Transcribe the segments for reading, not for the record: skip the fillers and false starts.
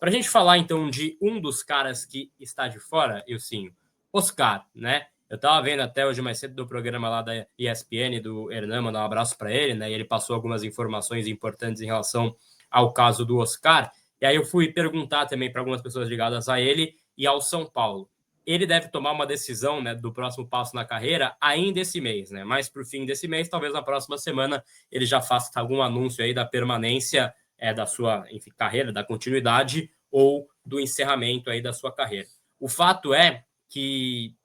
Para a gente falar, então, de um dos caras que está de fora, Ilcinho, Oscar, né? Eu estava vendo até hoje mais cedo do programa lá da ESPN, do Hernan, mandar um abraço para ele, né? E ele passou algumas informações importantes em relação ao caso do Oscar. E aí eu fui perguntar também para algumas pessoas ligadas a ele e ao São Paulo. Ele deve tomar uma decisão, né, do próximo passo na carreira ainda esse mês, né? Mais para o fim desse mês, talvez na próxima semana ele já faça algum anúncio aí da permanência da sua, enfim, carreira, da continuidade ou do encerramento aí da sua carreira. O fato é que,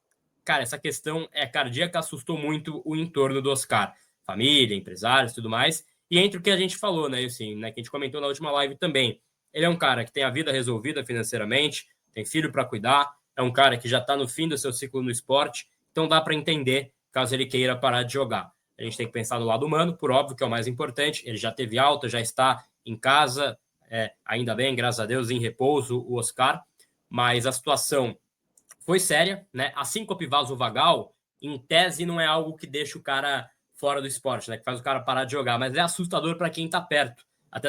cara, essa questão cardíaca assustou muito o entorno do Oscar. Família, empresários, tudo mais. E entre o que a gente falou, né, assim, né, que a gente comentou na última live também. Ele é um cara que tem a vida resolvida financeiramente, tem filho para cuidar, é um cara que já está no fim do seu ciclo no esporte, então dá para entender caso ele queira parar de jogar. A gente tem que pensar no lado humano, por óbvio, que é o mais importante. Ele já teve alta, já está em casa, ainda bem, graças a Deus, em repouso, o Oscar, mas a situação foi séria, né? A síncope vasovagal, em tese, não é algo que deixa o cara fora do esporte, né? Que faz o cara parar de jogar, mas é assustador para quem está perto. Até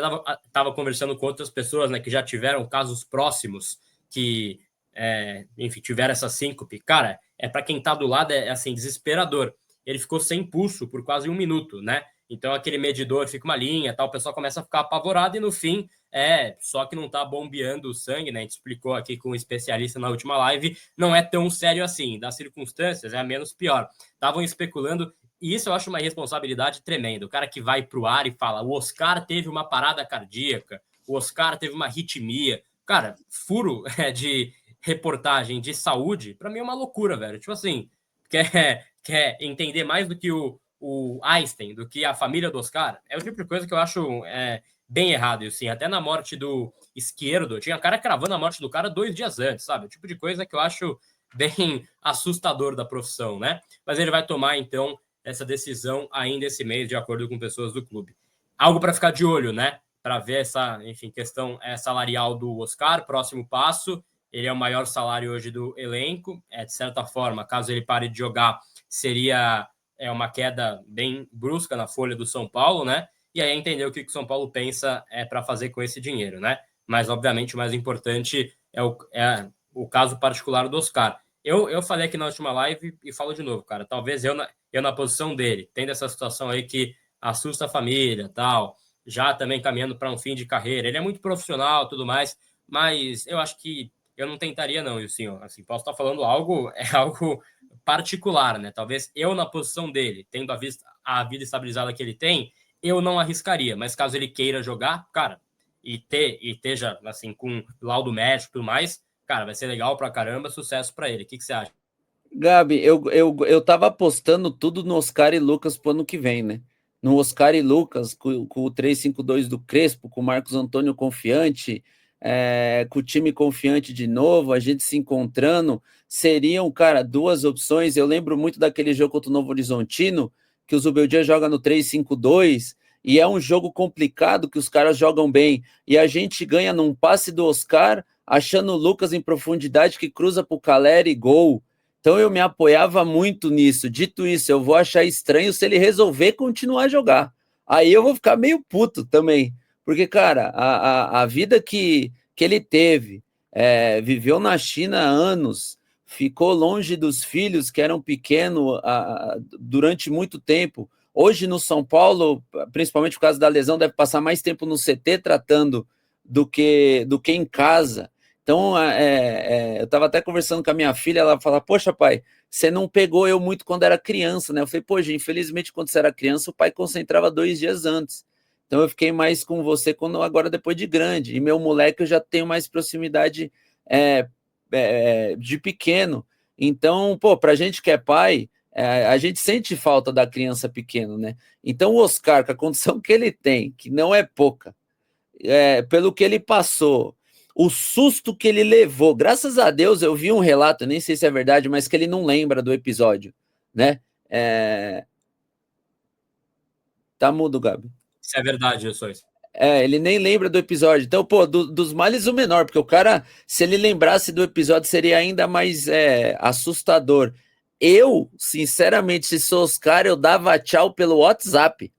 tava conversando com outras pessoas, né, que já tiveram casos próximos que, enfim, tiveram essa síncope. Cara, para quem está do lado, assim, desesperador. Ele ficou sem pulso por quase 1 minuto, né? Então aquele medidor fica uma linha, tal, o pessoal começa a ficar apavorado e no fim só que não tá bombeando o sangue, né? A gente explicou aqui com um especialista na última live, não é tão sério assim, das circunstâncias é a menos pior. Estavam especulando, e isso eu acho uma responsabilidade tremenda. O cara que vai pro ar e fala, o Oscar teve uma parada cardíaca, o Oscar teve uma arritmia. Cara, furo de reportagem de saúde, para mim é uma loucura, velho. Tipo assim, quer entender mais do que o Einstein, do que a família do Oscar, é o tipo de coisa que eu acho bem errado. E assim, até na morte do Esquerdo, tinha cara cravando a morte do cara 2 dias antes, sabe? O tipo de coisa que eu acho bem assustador da profissão, né? Mas ele vai tomar, então, essa decisão ainda esse mês, de acordo com pessoas do clube. Algo para ficar de olho, né? Para ver essa, enfim, questão salarial do Oscar, próximo passo. Ele é o maior salário hoje do elenco. De certa forma, caso ele pare de jogar, seria uma queda bem brusca na folha do São Paulo, né? E aí entender o que o São Paulo pensa para fazer com esse dinheiro, né? Mas, obviamente, o mais importante é o caso particular do Oscar. Eu falei aqui na última live e falo de novo, cara. Talvez eu na posição dele, tendo essa situação aí que assusta a família, tal, já também caminhando para um fim de carreira. Ele é muito profissional, tudo mais, mas eu acho que eu não tentaria, não, senhor. Assim, posso estar falando algo particular, né? Talvez eu, na posição dele, tendo a vida estabilizada que ele tem, eu não arriscaria. Mas caso ele queira jogar, cara, e esteja, assim, com laudo médico e tudo mais, cara, vai ser legal pra caramba, sucesso pra ele. O que você acha? Gabi, eu tava apostando tudo no Oscar e Lucas pro ano que vem, né? No Oscar e Lucas, com o 3-5-2 do Crespo, com o Marcos Antônio confiante, com o time confiante de novo, a gente se encontrando, seriam, cara, 2 opções. Eu lembro muito daquele jogo contra o Novo Horizontino, que o Zubeldia joga no 3-5-2, e é um jogo complicado que os caras jogam bem, e a gente ganha num passe do Oscar, achando o Lucas em profundidade, que cruza pro Caleri e gol. Então eu me apoiava muito nisso. Dito isso, eu vou achar estranho se ele resolver continuar a jogar. Aí eu vou ficar meio puto também. Porque, cara, a vida que ele teve, viveu na China há anos, ficou longe dos filhos que eram pequenos durante muito tempo. Hoje no São Paulo, principalmente por causa da lesão, deve passar mais tempo no CT tratando do que em casa. Então, eu estava até conversando com a minha filha, ela fala, poxa, pai, você não pegou eu muito quando era criança, né? Eu falei, poxa, infelizmente, quando você era criança, o pai concentrava 2 dias antes. Então, eu fiquei mais com você agora depois de grande. E meu moleque, eu já tenho mais proximidade de pequeno. Então, pô, pra gente que é pai, a gente sente falta da criança pequena, né? Então, o Oscar, com a condição que ele tem, que não é pouca, pelo que ele passou, o susto que ele levou, graças a Deus eu vi um relato, nem sei se é verdade, mas que ele não lembra do episódio, né? Tá mudo, Gabi. Isso é verdade, eu sou isso. Ele nem lembra do episódio. Então, pô, dos males o menor, porque o cara, se ele lembrasse do episódio, seria ainda mais assustador. Eu, sinceramente, se sou Oscar, eu dava tchau pelo WhatsApp.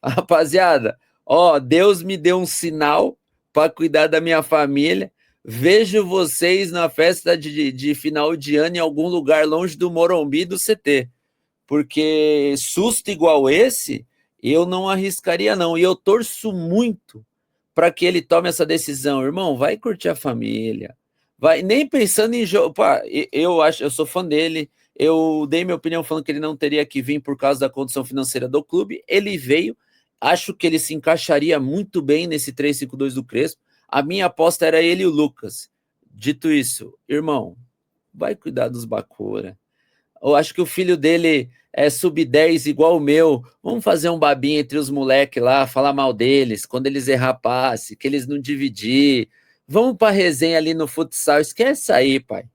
Rapaziada, ó, Deus me deu um sinal para cuidar da minha família. Vejo vocês na festa de final de ano em algum lugar longe do Morumbi do CT. Porque susto igual esse, eu não arriscaria, não. E eu torço muito para que ele tome essa decisão. Irmão, vai curtir a família. Vai, nem pensando em jogo. Eu sou fã dele. Eu dei minha opinião falando que ele não teria que vir por causa da condição financeira do clube. Ele veio. Acho que ele se encaixaria muito bem nesse 3-5-2 do Crespo. A minha aposta era ele e o Lucas. Dito isso, irmão, vai cuidar dos Bacura. Eu acho que o filho dele é sub-10 igual o meu. Vamos fazer um babinho entre os moleques lá, falar mal deles, quando eles errar passe, que eles não dividir. Vamos pra resenha ali no futsal. Esquece aí, pai.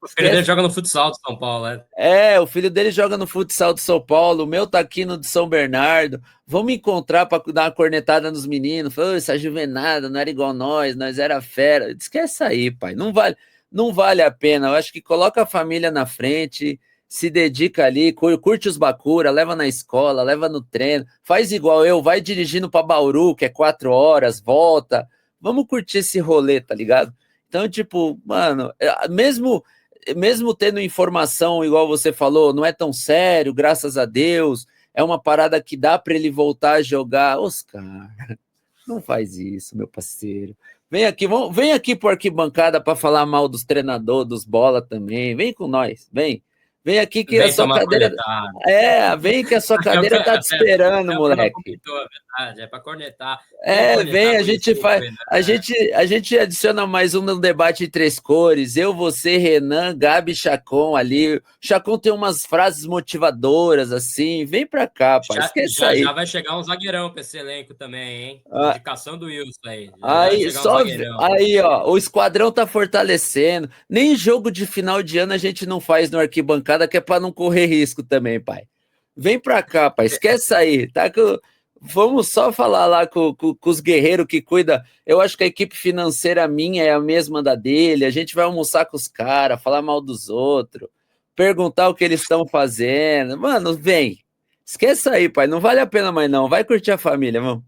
O filho dele joga no futsal de São Paulo, né? O filho dele joga no futsal de São Paulo, o meu tá aqui no de São Bernardo. Vamos encontrar para dar uma cornetada nos meninos. Falou, essa juvenada não era igual nós era fera. Esquece aí, pai. Não vale a pena. Eu acho que coloca a família na frente, se dedica ali, curte os Bacura, leva na escola, leva no treino, faz igual eu, vai dirigindo para Bauru, que é 4 horas, volta. Vamos curtir esse rolê, tá ligado? Então, tipo, mano, mesmo tendo informação, igual você falou, não é tão sério, graças a Deus, é uma parada que dá para ele voltar a jogar. Oscar, não faz isso, meu parceiro. Vem aqui por arquibancada para falar mal dos treinadores, dos bola também. Vem com nós, vem. Vem aqui que a sua cadeira. Vem que a sua cadeira tá te esperando, moleque. É verdade, é para cornetar. Vem, a gente faz. A gente adiciona mais um no debate de 3 cores. Eu, você, Renan, Gabi, Chacon ali. O Chacon tem umas frases motivadoras, assim. Vem pra cá, pai. Esquece aí. Já vai chegar um zagueirão pra esse elenco também, hein? Indicação do Wilson aí. Aí, ó, o esquadrão tá fortalecendo. Nem jogo de final de ano a gente não faz no arquibancada, que é pra não correr risco também, pai. Vem pra cá, pai. Esquece aí. Tá com. Vamos só falar lá com os guerreiros que cuida. Eu acho que a equipe financeira minha é a mesma da dele. A gente vai almoçar com os caras, falar mal dos outros, perguntar o que eles estão fazendo. Mano, vem. Esqueça aí, pai. Não vale a pena mais, não. Vai curtir a família, vamos.